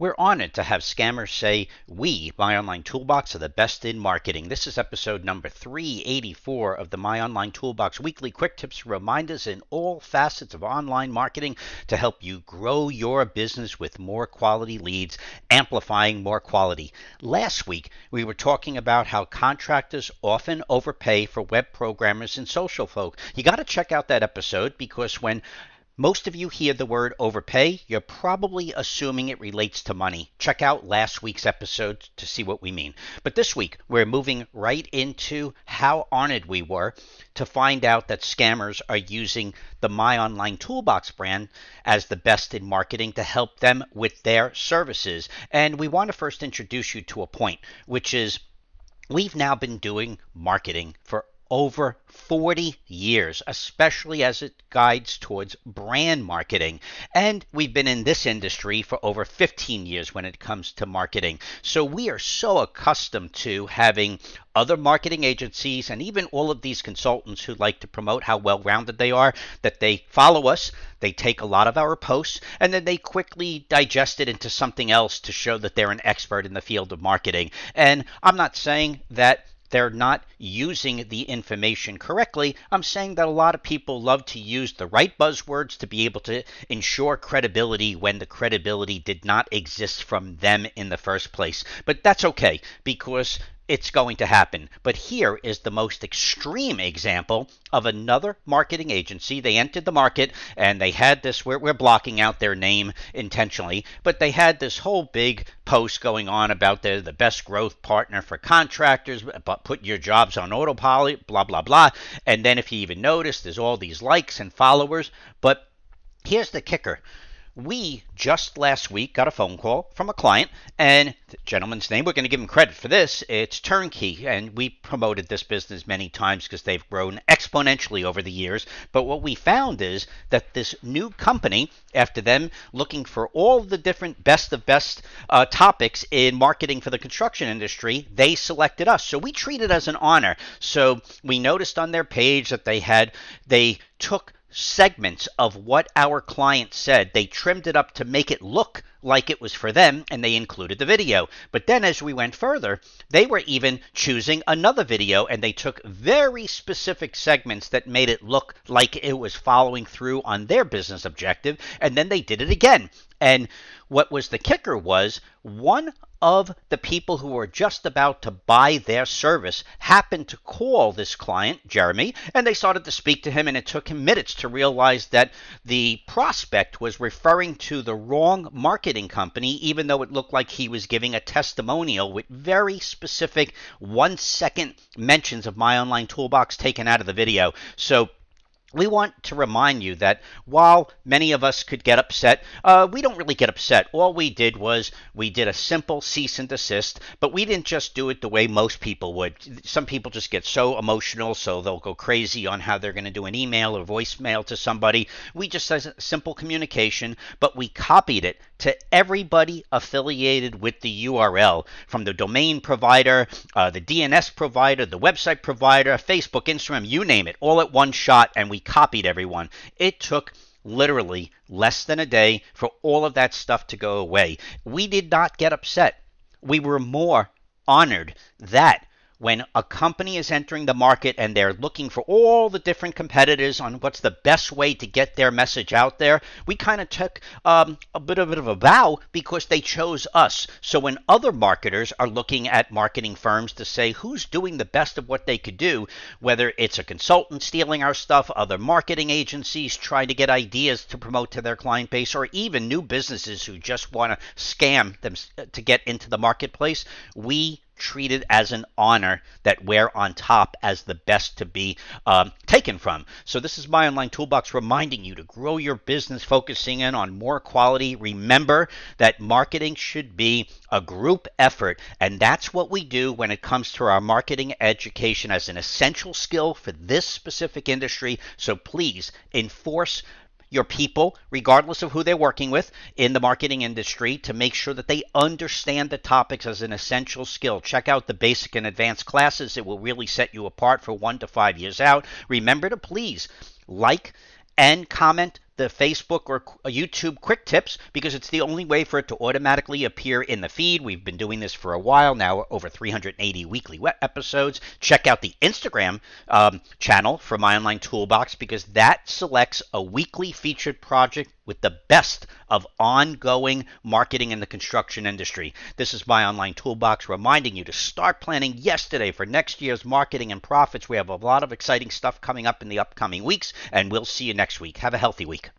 We're honored to have scammers say we, MyOnlineToolbox, are the best in marketing. This is episode number 384 of the MyOnlineToolbox weekly quick tips and reminders in all facets of online marketing to help you grow your business with more quality leads, amplifying more quality. Last week, we were talking about how contractors often overpay for web programmers and social folk. You got to check out that episode because when most of you hear the word overpay, you're probably assuming it relates to money. Check out last week's episode to see what we mean. But this week, we're moving right into how honored we were to find out that scammers are using the MyOnlineToolbox brand as the best in marketing to help them with their services. And we want to first introduce you to a point, which is we've now been doing marketing for over 40 years, especially as it guides towards brand marketing. And we've been in this industry for over 15 years when it comes to marketing. So we are so accustomed to having other marketing agencies and even all of these consultants who like to promote how well-rounded they are, that they follow us, they take a lot of our posts, and then they quickly digest it into something else to show that they're an expert in the field of marketing. And I'm not saying that they're not using the information correctly. I'm saying that a lot of people love to use the right buzzwords to be able to ensure credibility when the credibility did not exist from them in the first place. But that's okay because it's going to happen. But here is the most extreme example of another marketing agency. They entered the market and they had this, we're blocking out their name intentionally, but they had this whole big post going on about they're the best growth partner for contractors, but put your jobs on autopilot, blah, blah, blah. And then if you even notice, there's all these likes and followers. But here's the kicker. We just last week got a phone call from a client, and the gentleman's name, we're going to give him credit for this, it's Turnkey, and we promoted this business many times because they've grown exponentially over the years. But what we found is that this new company, after them looking for all the different best of best topics in marketing for the construction industry, they selected us. So we treat it as an honor. So we noticed on their page that they took segments of what our client said. They trimmed it up to make it look like it was for them, and they included the video. But then as we went further, they were even choosing another video, and they took very specific segments that made it look like it was following through on their business objective, and then they did it again. And what was the kicker was one of the people who were just about to buy their service happened to call this client, Jeremy, and they started to speak to him, and it took him minutes to realize that the prospect was referring to the wrong marketing company, even though it looked like he was giving a testimonial with very specific 1-second mentions of MyOnlineToolbox taken out of the video. So we want to remind you that while many of us could get upset, we don't really get upset. All we did was we did a simple cease and desist, but we didn't just do it the way most people would. Some people just get so emotional, so they'll go crazy on how they're going to do an email or voicemail to somebody. We just said simple communication, but we copied it to everybody affiliated with the URL, from the domain provider, the DNS provider, the website provider, Facebook, Instagram, you name it, all at one shot, and we copied everyone. It took literally less than a day for all of that stuff to go away. We did not get upset. We were more honored that when a company is entering the market and they're looking for all the different competitors on what's the best way to get their message out there, we kind of took a bit of a bow because they chose us. So when other marketers are looking at marketing firms to say who's doing the best of what they could do, whether it's a consultant stealing our stuff, other marketing agencies trying to get ideas to promote to their client base, or even new businesses who just want to scam them to get into the marketplace, we treat it as an honor that we're on top as the best to be taken from. So this is MyOnlineToolbox reminding you to grow your business, focusing in on more quality. Remember that marketing should be a group effort, and that's what we do when it comes to our marketing education as an essential skill for this specific industry. So please enforce your people, regardless of who they're working with in the marketing industry, to make sure that they understand the topics as an essential skill. Check out the basic and advanced classes. It will really set you apart for 1 to 5 years out. Remember to please like and comment the Facebook or YouTube quick tips because it's the only way for it to automatically appear in the feed. We've been doing this for a while now, over 380 weekly episodes. Check out the Instagram channel for My Online Toolbox because that selects a weekly featured project with the best of ongoing marketing in the construction industry. This is My Online Toolbox reminding you to start planning yesterday for next year's marketing and profits. We have a lot of exciting stuff coming up in the upcoming weeks, and we'll see you next week. Have a healthy week.